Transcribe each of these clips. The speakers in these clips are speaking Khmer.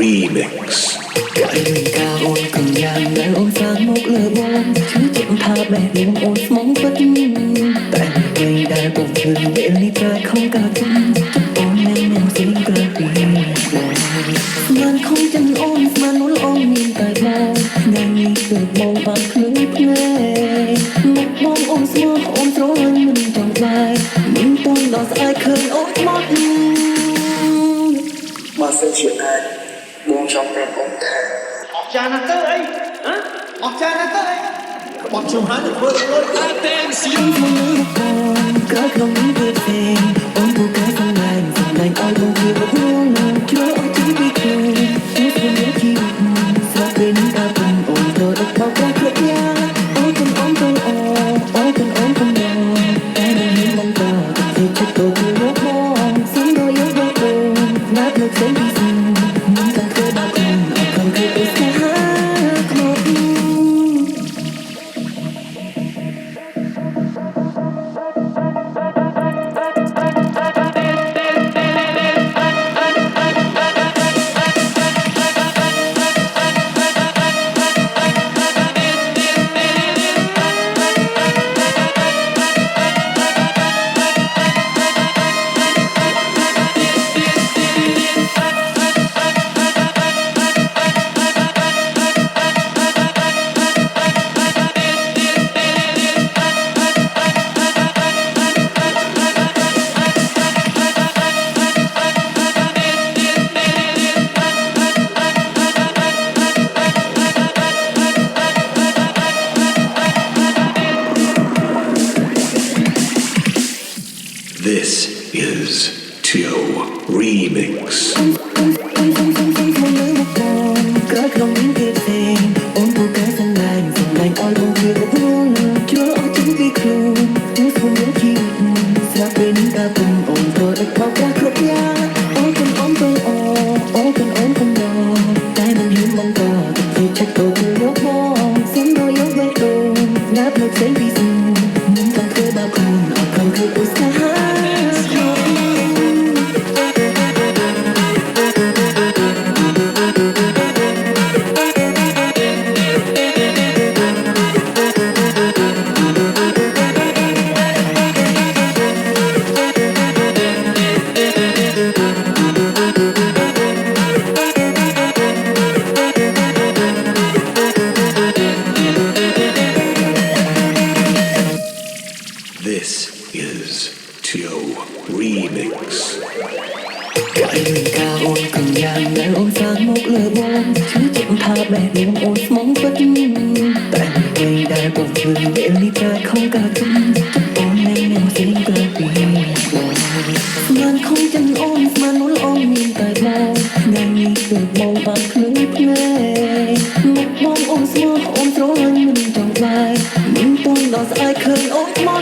Remix ការអូនកំយ៉ាងដែលអូនសាងមកលើបងឈឺចិត្តថាបែបនេះអូនស្មងពិតតែអ្វីដែលបងឃើញពេលនេះប្រែខំកាត់ចិត្តអូនមានស្រីក្រៅពីស្មានខំចិនអូនស្មាននួលអូនមានតែបងថ្ងៃនេះគឺបងបានឃើញភ្នែកមកបងអូនស្មោះអូនស្រលាញ់មិនចង់បែកមិនតន់ដល់ស្អែកឃើញអូនមកបើសិនជាអាចបងចង់តែបងថាអស់ចានណាស់ទៅអីហ៎អស់ចានណាស់ទៅអីក្បត់ខ្ញុំហើយទៅធ្វើទៅលើតែតែសៀងមកក៏ក្នុងនេះវាទេអូនពូកែសំឡាញ់ឲ្យបងវាបងជួយអត់ជិះពីខ្លួនខ្ញុំមានជីវិតស្រាប់ពេលនេះក៏បងអូនទៅដល់បោកប្រាស់គ្រប់យ៉ាងអូនអូនអូនអូនអូនតែមិនមិនក៏ទៅចិត្តទៅលោកបងសុំដល់យកទៅណាត់លោកស្រីពីមិនទៅធ្វើដល់ខ្លួនអត់ខំគឺទៅស្នេហាក្នុងThis is Tio Remix ក៏ក្នុងនេះវាទេអូនពូកែសំឡាញ់ឲ្យបងវាបងជួយអត់ជិះពីខ្លួនខ្ញុំមានជីវិតស្រាប់ពេលនេះក៏បងអូនទៅដល់បោកប្រាស់គ្រប់យ៉ាងអូនអូនតែមិនហ៊ានមកក៏ទៅចិត្តទៅលោកបងសុំដល់យកទៅណាត់លោកស្រីពីមិនต้องធ្វើបាបខ្លួនអត់ខំគឺឧស្សាហ៍This is Tio Remix ការអូនកំយ៉ាងដែលអូនសាងមកលើបងឈឺចិត្តថាបែបនេះអូនស្មងពិតតែអ្វីដែលបងឃើញពេលនេះប្រែខំកាត់ចិត្តអូនមានស្រីក្រៅពីស្មានខំចិនអូនស្មាននួលអូនមានតែបងថ្ងៃនេះគឺបងបានឃើញភ្នែកមកបងអូនស្មោះអូនស្រលាញ់មិនចង់បែកមិនតន់ដល់ស្អែកឃើញអូនមក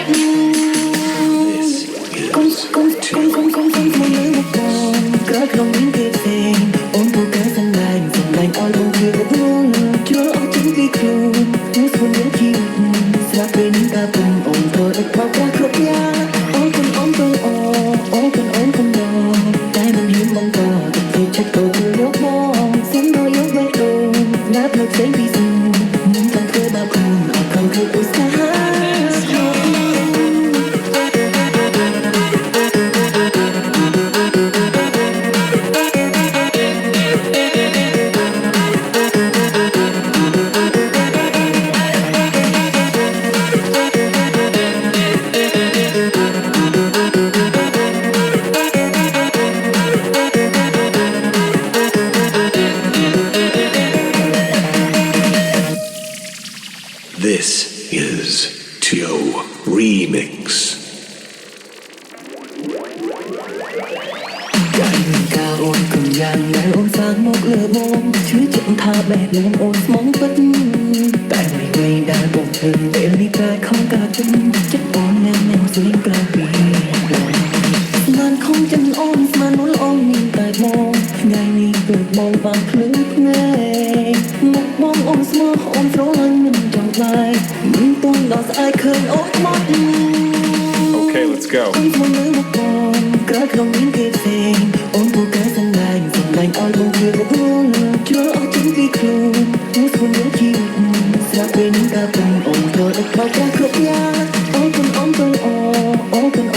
កុំមកក៏ក្នុងនេះវាទេអូនពូកែសំឡាញ់ឲ្យបងវាបងជួយអត់ជិះពីខ្លួនខ្ញុំមានជីវិតស្រាប់ពេលនេះក៏បងអូនទៅដល់បោកប្រាស់គ្រប់យ៉ាងអូនតែមិនហ៊ានមកក៏ទៅចិត្តទៅលោកបងសុំដល់យកទៅណាត់លោកស្រីពីមិនต้องធ្វើបាបខ្លួនអត់ខំគឺឧស្សាហ៍This is Tio Remix ការអូនកំយ៉ាងដែលអូនសាងមកលើបងឈឺចិត្តថាបែបនេះអូនស្មងពិតតែអ្វីដែលបងឃើញពេលនេះប្រែខំកាត់ចិត្តអូនមានស្រីក្រៅពីស្មានខំចិនអូនស្មាននួលអូនមានតែបងថ្ងៃនេះគឺបងបានឃើញភ្នែកមកបងអូនស្មោះអូនស្រលាញ់មិនចង់បែកមិនតន់ដល់ស្អែកឃើញអូនមក Okay, let's go. ក៏ក្នុងនេះវាទេអូនពូកែសំឡាញ់ឲ្យបងវាបង ប្រាស់គ្រប់យ៉ាងអូនពំអូនពំអូអូពំ